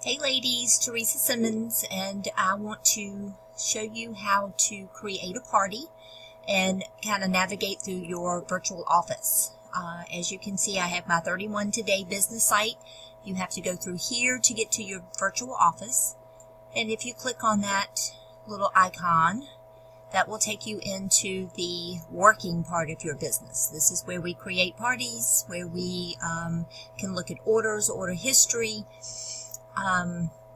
Hey ladies, Teresa Simmons, and I want to show you how to create a party and kind of navigate through your virtual office. As you can see, I have my 31 Today business site. You have to go through here to get to your virtual office, and if you click on that little icon, that will take you into the working part of your business. This is where we create parties, where we can look at orders, order history.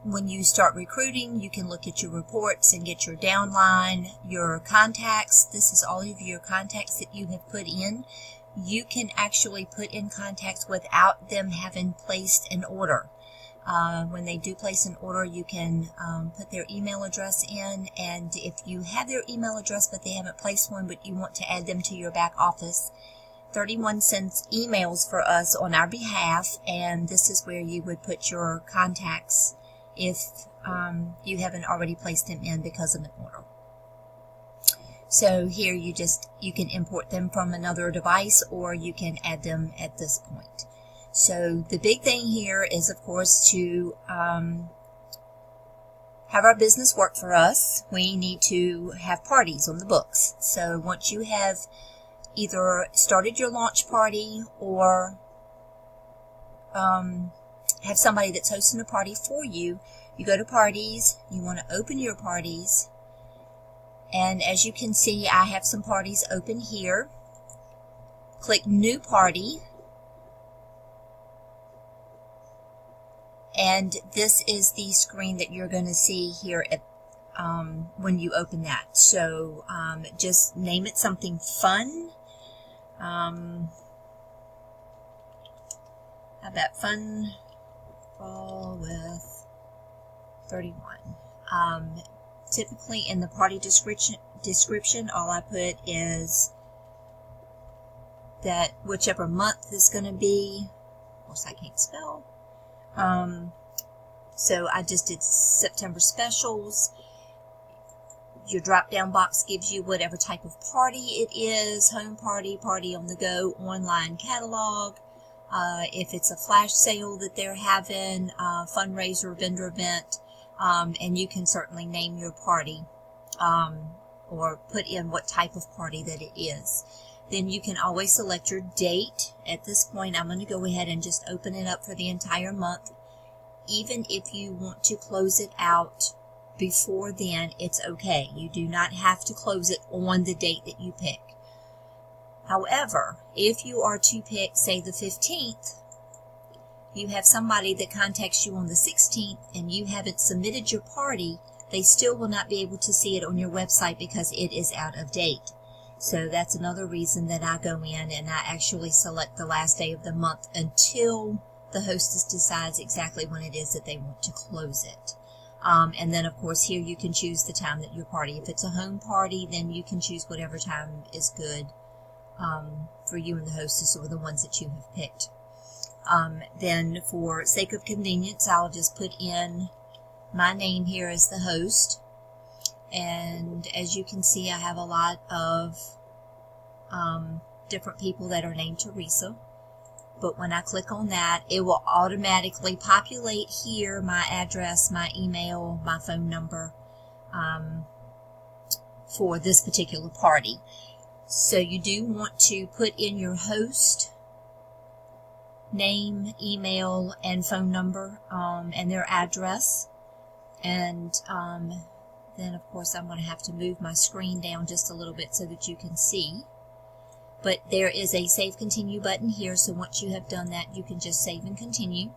When you start recruiting, you can look at your reports and get your downline, your contacts. This is all of your contacts that you have put in. You can actually put in contacts without them having placed an order. When they do place an order, you can put their email address in, and if you have their email address but they haven't placed one but you want to add them to your back office, 31 sends emails for us on our behalf, and this is where you would put your contacts if you haven't already placed them in because of an order. So here you can import them from another device, or you can add them at this point. So the big thing here is, of course, to have our business work for us. We need to have parties on the books. So once you have either started your launch party or have somebody that's hosting a party for you, you go to parties, you want to open your parties, and as you can see, I have some parties open here. Click New Party, and this is the screen that you're going to see here at when you open that. So just name it something fun. How about Fun Fall with 31? Typically in the party description, all I put is that whichever month is going to be. Of course, I can't spell. So I just did September specials. Your drop-down box gives you whatever type of party it is: home party, party on the go, online catalog. If it's a flash sale that they're having, fundraiser, vendor event, and you can certainly name your party or put in what type of party that it is. Then you can always select your date. At this point, I'm going to go ahead and just open it up for the entire month. Even if you want to close it out before then, it's okay. You do not have to close it on the date that you pick. However, if you are to pick, say, the 15th, you have somebody that contacts you on the 16th and you haven't submitted your party, they still will not be able to see it on your website because it is out of date. So that's another reason that I go in and I actually select the last day of the month until the hostess decides exactly when it is that they want to close it. And then, of course, here you can choose the time that your party. If it's a home party, then you can choose whatever time is good for you and the hostess, or the ones that you have picked. Then, for sake of convenience, I'll just put in my name here as the host. And as you can see, I have a lot of different people that are named Teresa. But when I click on that, it will automatically populate here my address, my email, my phone number for this particular party. So you do want to put in your host name, email, and phone number, and their address. And then, of course, I'm going to have to move my screen down just a little bit so that you can see. But there is a Save Continue button here, so once you have done that, you can just save and continue.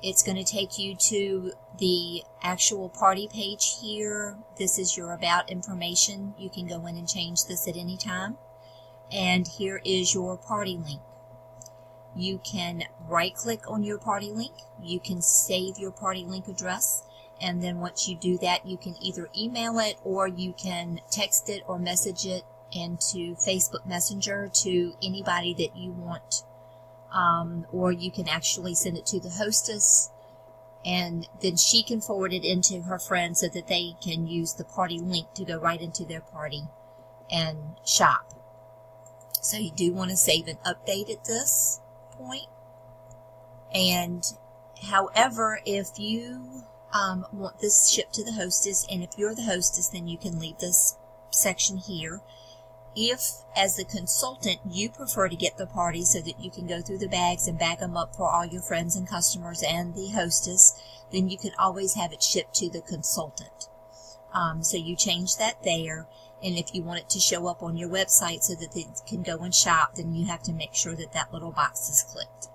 It's going to take you to the actual party page here. This is your About information. You can go in and change this at any time. And here is your party link. You can right-click on your party link. You can save your party link address. And then once you do that, you can either email it or you can text it or message it into Facebook Messenger to anybody that you want, or you can actually send it to the hostess, and then she can forward it into her friends so that they can use the party link to go right into their party and shop. So you do want to save and update at this point, and However, if you want this shipped to the hostess, and if you're the hostess, then you can leave this section here. If, as the consultant, you prefer to get the party so that you can go through the bags and bag them up for all your friends and customers and the hostess, then you can always have it shipped to the consultant. So you change that there. And if you want it to show up on your website so that they can go and shop, then you have to make sure that that little box is clicked.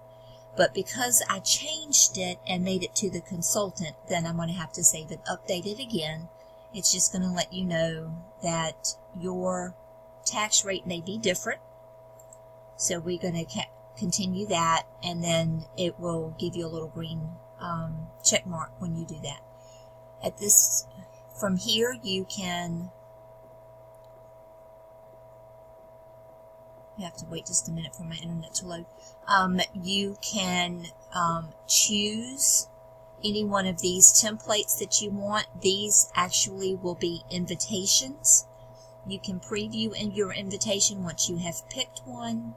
But because I changed it and made it to the consultant, then I'm going to have to save it, update it again. It's just going to let you know that your tax rate may be different. So we're going to continue that, and then it will give you a little green check mark when you do that. From here you can, you have to wait just a minute for my internet to load. You can choose any one of these templates that you want. These actually will be invitations. You can preview in your invitation once you have picked one.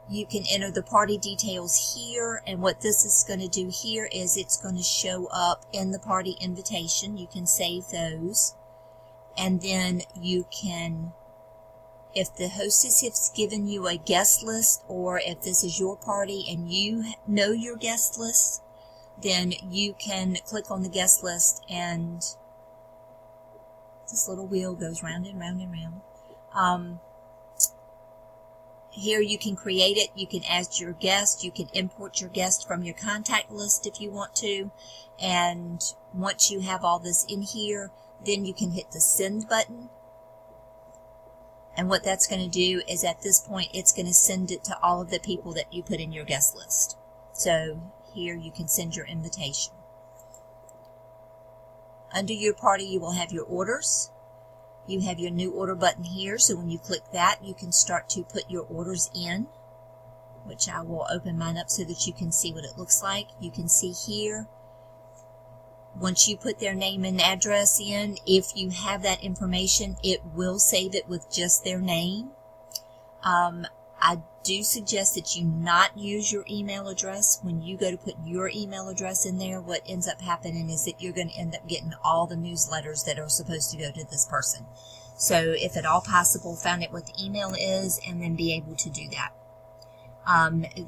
You can enter the party details here, and what this is going to do here is it's going to show up in the party invitation. You can save those, and then you can, if the hostess has given you a guest list, or if this is your party and you know your guest list, then you can click on the guest list, and this little wheel goes round and round and round. Here you can create it. You can add your guest. You can import your guest from your contact list if you want to. And once you have all this in here, then you can hit the send button. And what that's going to do is at this point, it's going to send it to all of the people that you put in your guest list. So here you can send your invitation. Under your party, you will have your orders. You have your new order button here, so when you click that, you can start to put your orders in, which I will open mine up so that you can see what it looks like. You can see here, once you put their name and address in, if you have that information, it will save it with just their name. I do suggest that you not use your email address. When you go to put your email address in there, what ends up happening is that you're going to end up getting all the newsletters that are supposed to go to this person. So if at all possible, find out what the email is and then be able to do that.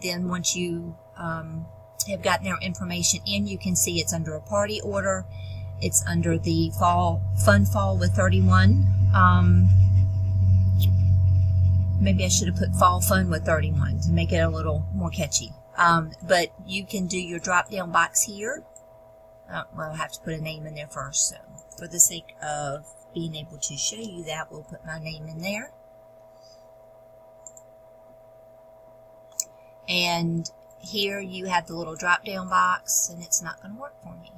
Then once you have gotten their information in, you can see it's under a party order. It's under the Fun Fall with 31. Maybe I should have put Fall Fun with 31 to make it a little more catchy. But you can do your drop-down box here. Well, I'll have to put a name in there first. So for the sake of being able to show you that, we'll put my name in there. And here you have the little drop-down box, and it's not going to work for me.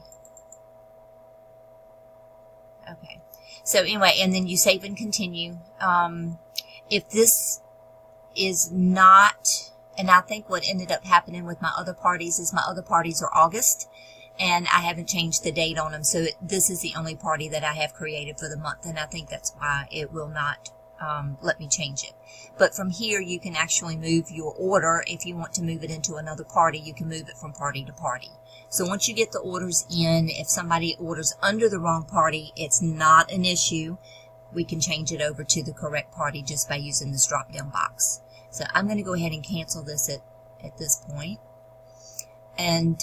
Okay. So anyway, and then you save and continue. If this is not, and I think what ended up happening with my other parties is my other parties are August, and I haven't changed the date on them, so this is the only party that I have created for the month, and I think that's why it will not let me change it. But from here, you can actually move your order. If you want to move it into another party, you can move it from party to party. So once you get the orders in, if somebody orders under the wrong party, it's not an issue. We can change it over to the correct party just by using this drop-down box. So I'm going to go ahead and cancel this at this point. And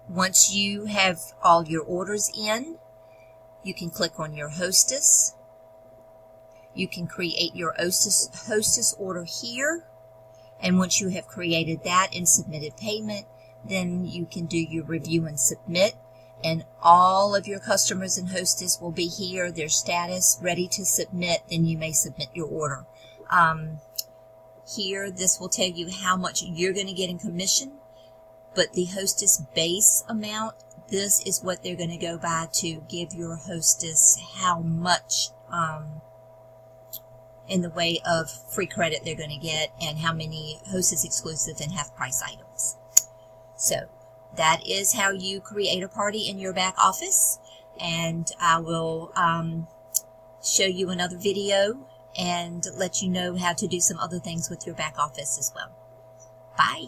once you have all your orders in, you can click on your hostess. You can create your hostess order here. And once you have created that and submitted payment, then you can do your review and submit. And all of your customers and hostess will be here, their status, ready to submit. Then you may submit your order. Here, this will tell you how much you're going to get in commission. But the hostess base amount, this is what they're going to go by to give your hostess how much in the way of free credit they're going to get, and how many hostess exclusive and half price items. So that is how you create a party in your back office, and I will show you another video and let you know how to do some other things with your back office as well. Bye.